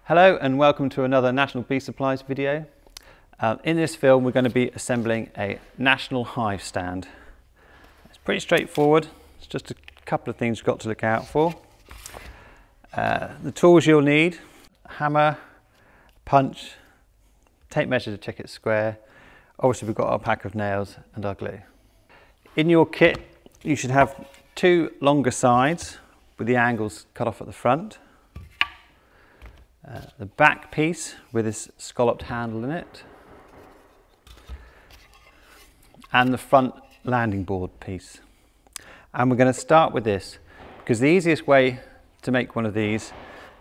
Hello and welcome to another National Bee Supplies video. In this film we're going to be assembling a National Hive Stand. It's pretty straightforward, it's just a couple of things you've got to look out for. The tools you'll need: hammer, punch, tape measure to check it's square. Obviously we've got our pack of nails and our glue. In your kit you should have two longer sides with the angles cut off at the front. The back piece with this scalloped handle in it, and the front landing board piece. And we're going to start with this because the easiest way to make one of these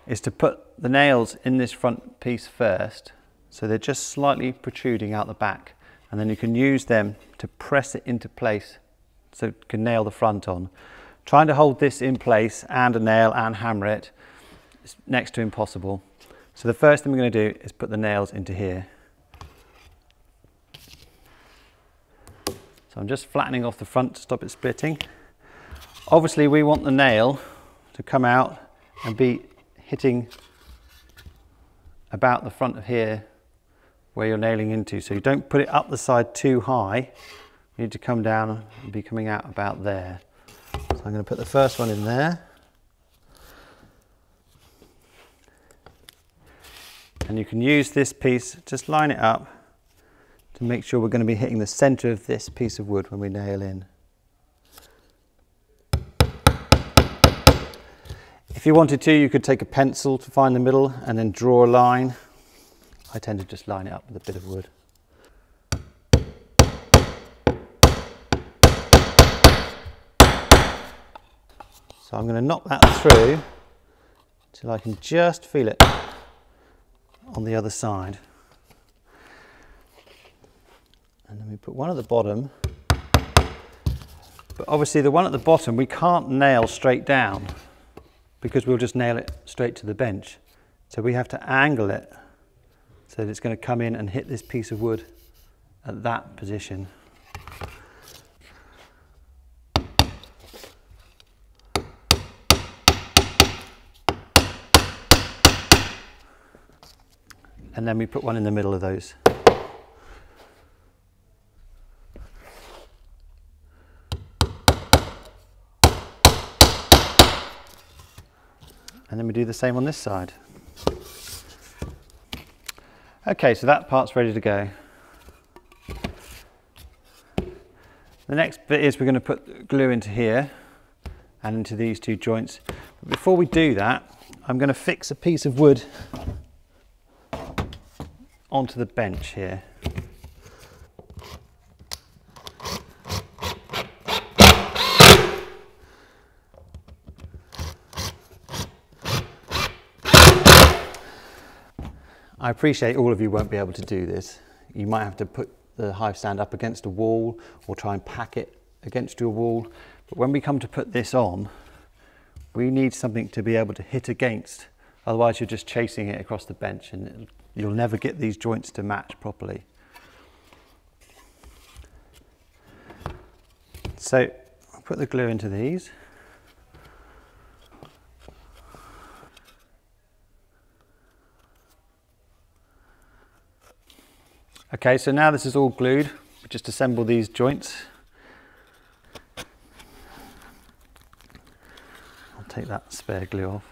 is to put the nails in this front piece first, so they're just slightly protruding out the back, and then you can use them to press it into place so you can nail the front on. Trying to hold this in place and a nail and hammer it is next to impossible. So the first thing we're going to do is put the nails into here. So I'm just flattening off the front to stop it splitting. Obviously we want the nail to come out and be hitting about the front of here where you're nailing into. So you don't put it up the side too high. You need to come down and be coming out about there. So I'm going to put the first one in there. And you can use this piece, just line it up to make sure we're going to be hitting the centre of this piece of wood when we nail in. If you wanted to, you could take a pencil to find the middle and then draw a line. I tend to just line it up with a bit of wood. So I'm going to knock that through till I can just feel it on the other side. And then we put one at the bottom, but obviously the one at the bottom we can't nail straight down because we'll just nail it straight to the bench. So we have to angle it so that it's going to come in and hit this piece of wood at that position. And then we put one in the middle of those. And then we do the same on this side. Okay, so that part's ready to go. The next bit is we're going to put glue into here and into these two joints. But before we do that, I'm going to fix a piece of wood onto the bench here. I appreciate all of you won't be able to do this. You might have to put the hive stand up against a wall or try and pack it against your wall. But when we come to put this on, we need something to be able to hit against. Otherwise you're just chasing it across the bench and you'll never get these joints to match properly. So I'll put the glue into these. Okay, so now this is all glued, we just assemble these joints. I'll take that spare glue off.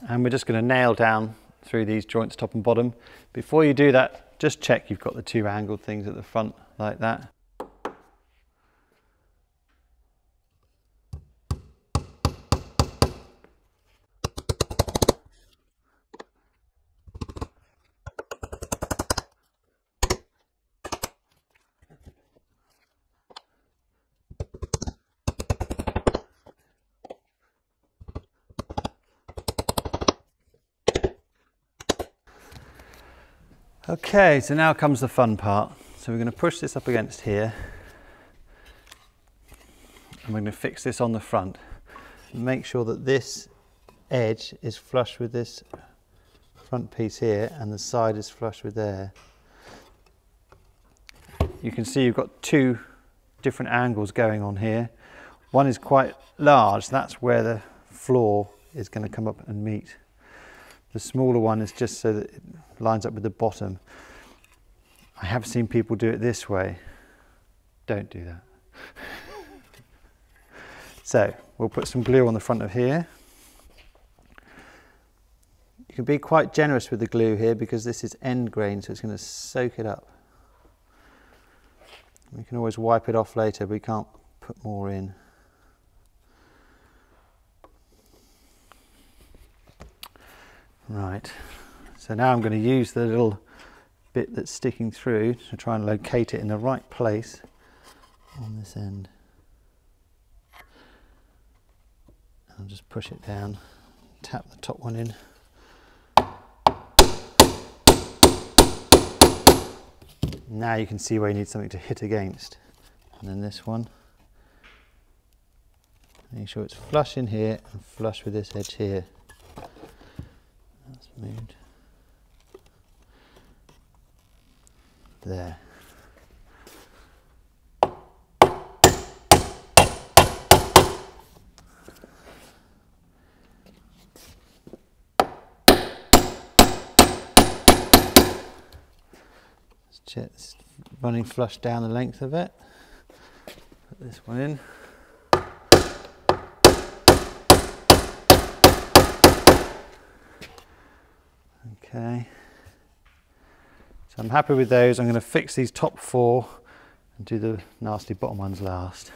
And we're just going to nail down through these joints top and bottom. Before you do that, just check you've got the two angled things at the front like that. Okay, so now comes the fun part. So we're going to push this up against here. and we're going to fix this on the front. Make sure that this edge is flush with this front piece here and the side is flush with there. You can see you've got two different angles going on here. One is quite large, that's where the floor is going to come up and meet. The smaller one is just so that it lines up with the bottom. I have seen people do it this way. Don't do that. So we'll put some glue on the front of here. You can be quite generous with the glue here because this is end grain, so it's going to soak it up. We can always wipe it off later, but we can't put more in. Right, so now I'm going to use the little bit that's sticking through to try and locate it in the right place on this end. I'll just push it down, tap the top one in. Now you can see where you need something to hit against. And then this one. Make sure it's flush in here and flush with this edge here. That's moved. There. Check this running flush down the length of it. Put this one in. Okay. So I'm happy with those. I'm going to fix these top four and do the nasty bottom ones last.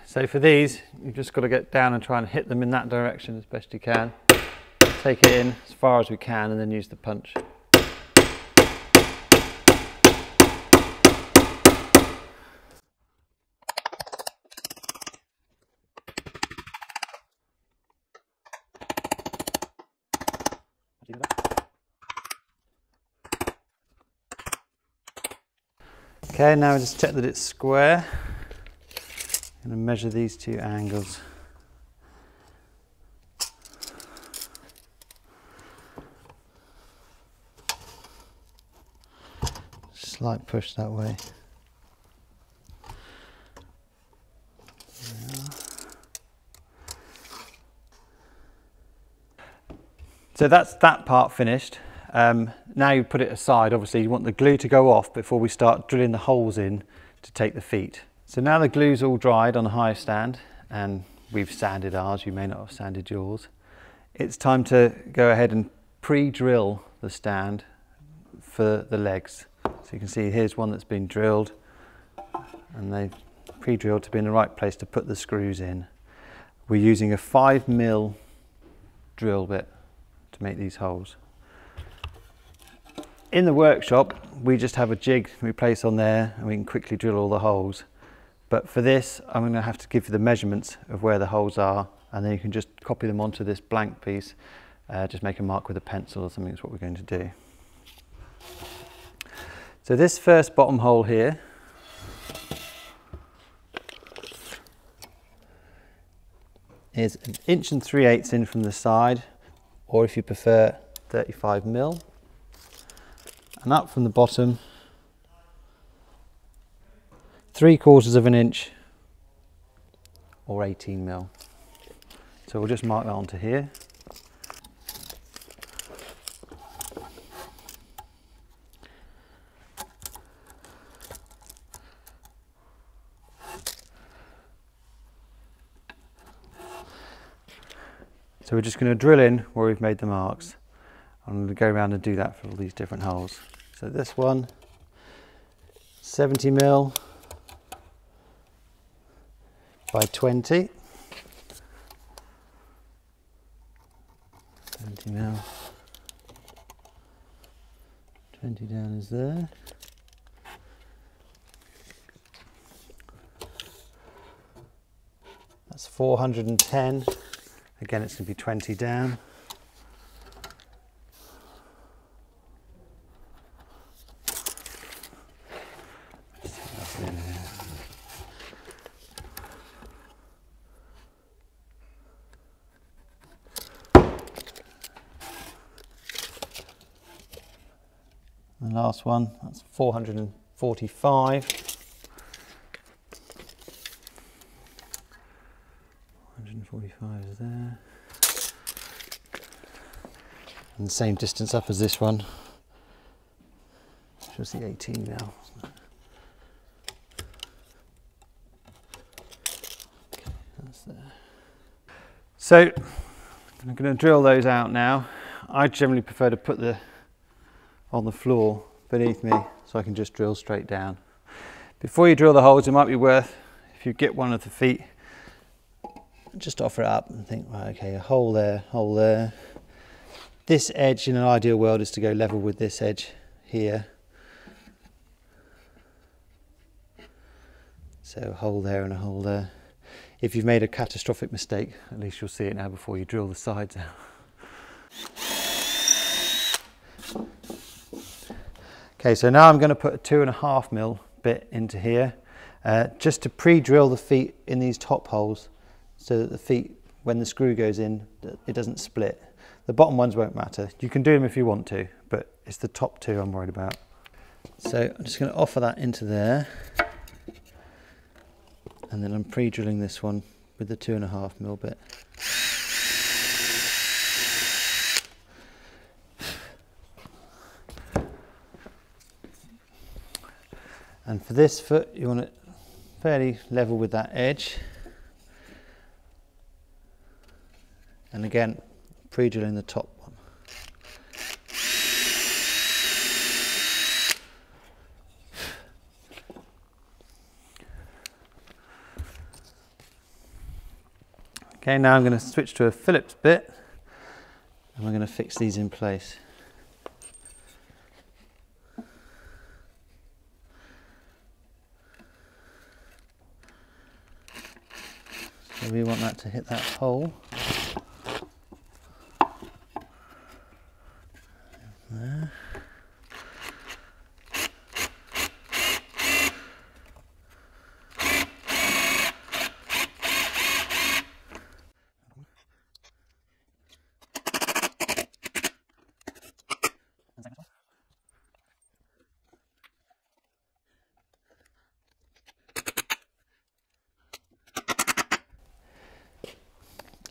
So for these, you've just got to get down and try and hit them in that direction as best you can. Take it in as far as we can and then use the punch. Okay, now just check that it's square. I'm going to measure these two angles. Slight push that way. So that's that part finished. Now you put it aside. Obviously you want the glue to go off before we start drilling the holes in to take the feet. So now the glue's all dried on the hive stand and we've sanded ours, you may not have sanded yours. It's time to go ahead and pre-drill the stand for the legs. So you can see here's one that's been drilled and they've pre-drilled to be in the right place to put the screws in. We're using a 5mm drill bit to make these holes. In the workshop we just have a jig we place on there and we can quickly drill all the holes. But for this, I'm going to have to give you the measurements of where the holes are, and then you can just copy them onto this blank piece. Just make a mark with a pencil or something is what we're going to do. So this first bottom hole here is 1 3/8 inches in from the side, or if you prefer 35mm, and up from the bottom 3/4 inch or 18mm. So we'll just mark that onto here. So we're just going to drill in where we've made the marks. I'm going to go around and do that for all these different holes. So this one, 70mm by 20. 20mm. 20 down is there. That's 410. Again, it's going to be 20 down. The last one, that's 445. 145 is there. And the same distance up as this one. Just the 18 now. Okay, that's there. So I'm going to drill those out now. I generally prefer to put the on the floor beneath me so I can just drill straight down. Before you drill the holes, it might be worth, if you get one of the feet, just offer it up and think, right, okay, a hole there, hole there. This edge in an ideal world is to go level with this edge here. So a hole there and a hole there. If you've made a catastrophic mistake, at least you'll see it now before you drill the sides out. Okay, so now I'm going to put a 2.5mm bit into here, just to pre-drill the feet in these top holes, so that the feet, when the screw goes in, it doesn't split. The bottom ones won't matter. You can do them if you want to, but it's the top two I'm worried about. So I'm just going to offer that into there, and then I'm pre-drilling this one with the 2.5mm bit. And for this foot, you want it fairly level with that edge. And again, pre-drilling the top one. Okay, now I'm going to switch to a Phillips bit, and we're going to fix these in place. So we want that to hit that hole. There.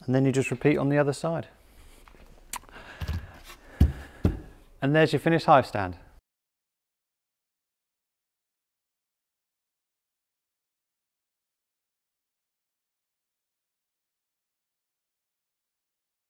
And then you just repeat on the other side. And there's your finished hive stand.